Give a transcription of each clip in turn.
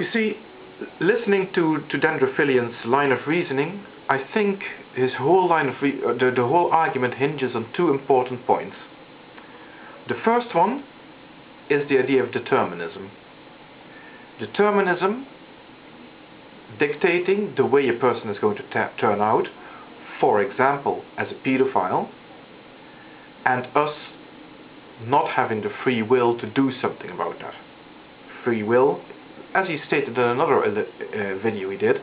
You see, listening to dendrophilian's line of reasoning, I think his whole line of the whole argument hinges on two important points. The first one is the idea of determinism. Determinism dictating the way a person is going to turn out, for example, as a paedophile, and us not having the free will to do something about that. Free will, as he stated in another video he did,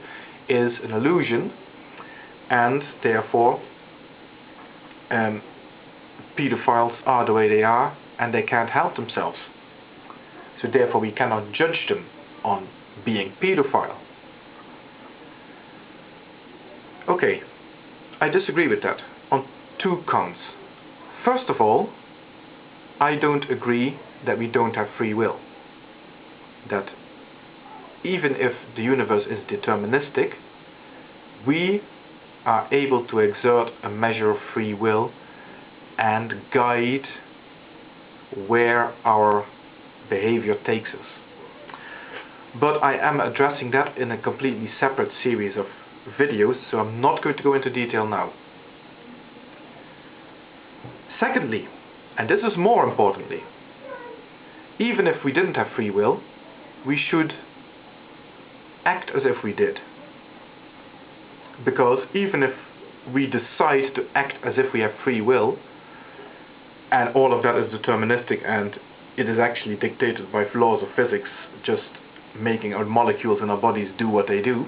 is an illusion, and therefore paedophiles are the way they are and they can't help themselves. So therefore we cannot judge them on being paedophile. Okay, I disagree with that on two counts. First of all, I don't agree that we don't have free will. That even if the universe is deterministic, we are able to exert a measure of free will and guide where our behavior takes us. But I am addressing that in a completely separate series of videos, so I'm not going to go into detail now. Secondly, and this is more importantly, even if we didn't have free will, we should act as if we did. Because even if we decide to act as if we have free will, and all of that is deterministic and it is actually dictated by laws of physics, just making our molecules in our bodies do what they do,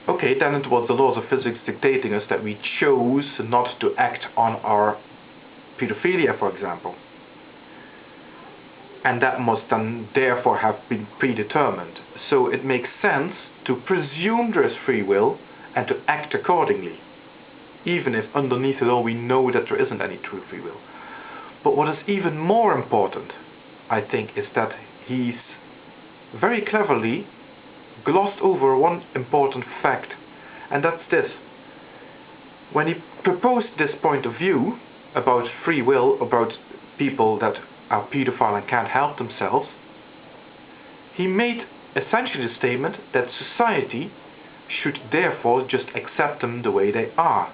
okay, then it was the laws of physics dictating us that we chose not to act on our paedophilia, for example. And that must then therefore have been predetermined. So it makes sense to presume there is free will and to act accordingly, even if underneath it all we know that there isn't any true free will. But what is even more important, I think, is that he's very cleverly glossed over one important fact, and that's this. When he proposed this point of view about free will, about people that are paedophile and can't help themselves, he made essentially the statement that society should therefore just accept them the way they are.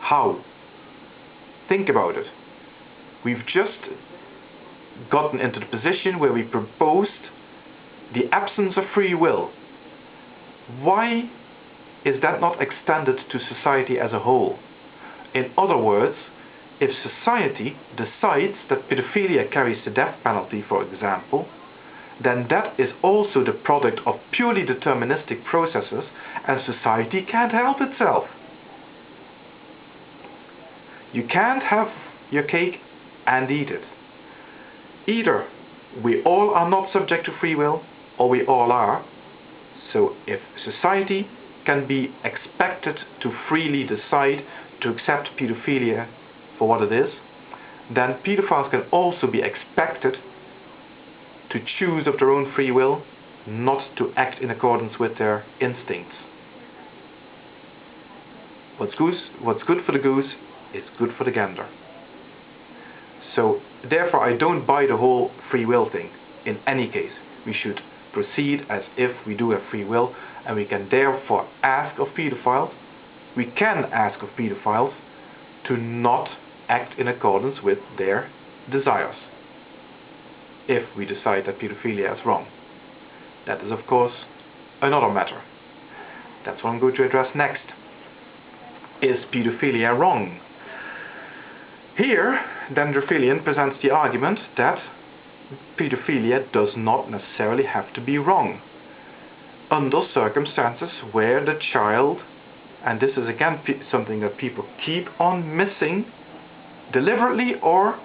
How? Think about it. We've just gotten into the position where we proposed the absence of free will. Why is that not extended to society as a whole? In other words, if society decides that pedophilia carries the death penalty, for example, then that is also the product of purely deterministic processes, and society can't help itself. You can't have your cake and eat it. Either we all are not subject to free will, or we all are. So if society can be expected to freely decide to accept pedophilia for what it is, then pedophiles can also be expected to choose of their own free will not to act in accordance with their instincts. What's good for the goose is good for the gander. So therefore I don't buy the whole free will thing. In any case, we should proceed as if we do have free will, and we can therefore ask of pedophiles, to not act in accordance with their desires, if we decide that pedophilia is wrong. That is of course another matter. That's what I'm going to address next. Is pedophilia wrong? Here, Dendrophilian presents the argument that pedophilia does not necessarily have to be wrong, under circumstances where the child, and this is again something that people keep on missing, deliberately or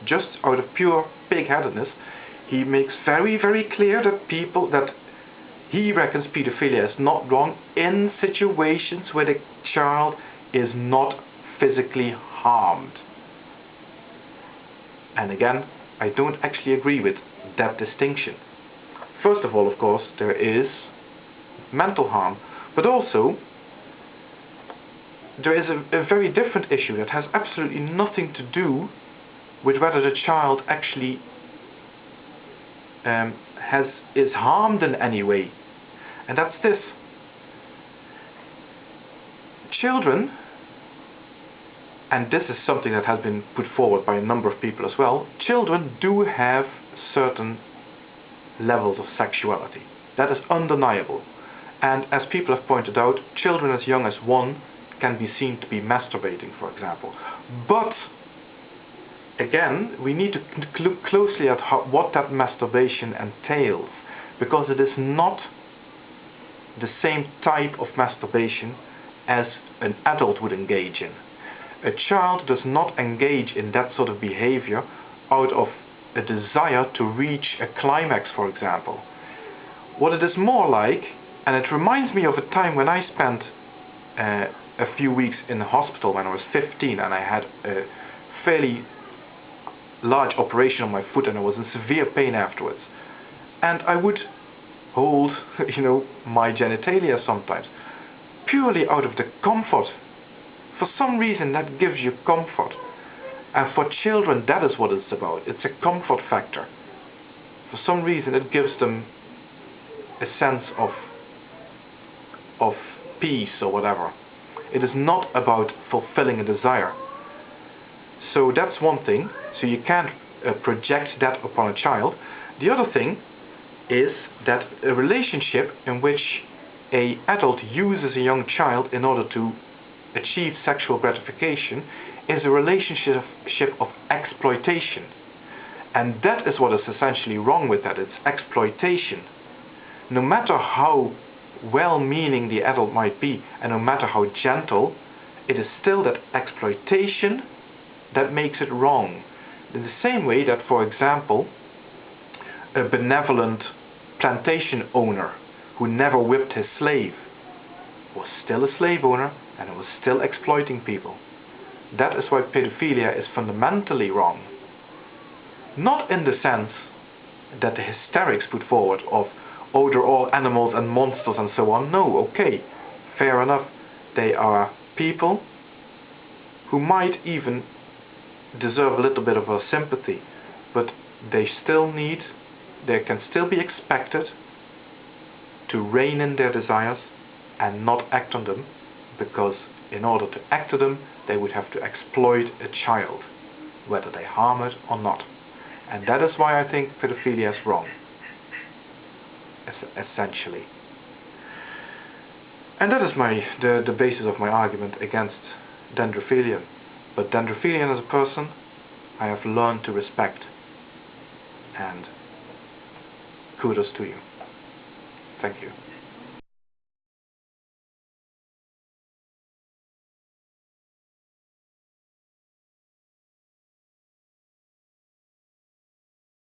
just out of pure pig-headedness, he makes very, very clear that he reckons pedophilia is not wrong in situations where the child is not physically harmed. And again, I don't actually agree with that distinction. First of all, of course, there is mental harm, but also there is a very different issue that has absolutely nothing to do with whether the child actually is harmed in any way. And that's this. Children, and this is something that has been put forward by a number of people as well, children do have certain levels of sexuality. That is undeniable. And as people have pointed out, children as young as 1 can be seen to be masturbating, for example. But again, we need to look closely at what that masturbation entails, because it is not the same type of masturbation as an adult would engage in. A child does not engage in that sort of behavior out of a desire to reach a climax, for example. What it is more like, and it reminds me of a time when I spent a few weeks in the hospital when I was 15, and I had a fairly large operation on my foot and I was in severe pain afterwards. And I would hold, my genitalia sometimes, purely out of the comfort. For some reason that gives you comfort. And for children that is what it's about. It's a comfort factor. For some reason it gives them a sense of peace or whatever. It is not about fulfilling a desire. So that's one thing. So you can't project that upon a child. The other thing is that a relationship in which an adult uses a young child in order to achieve sexual gratification is a relationship of exploitation. And that is what is essentially wrong with that. It's exploitation. No matter how well-meaning the adult might be, and no matter how gentle, it is still that exploitation that makes it wrong. In the same way that, for example, a benevolent plantation owner who never whipped his slave was still a slave owner and was still exploiting people. That is why pedophilia is fundamentally wrong. Not in the sense that the hysterics put forward of, oh, they're all animals and monsters and so on. No, okay, fair enough. They are people who might even deserve a little bit of our sympathy, but they can still be expected to rein in their desires and not act on them, because in order to act on them they would have to exploit a child, whether they harm it or not. And that is why I think pedophilia is wrong, essentially. And that is the basis of my argument against dendrophilian. But dendrophilian as a person, I have learned to respect, and kudos to you. Thank you.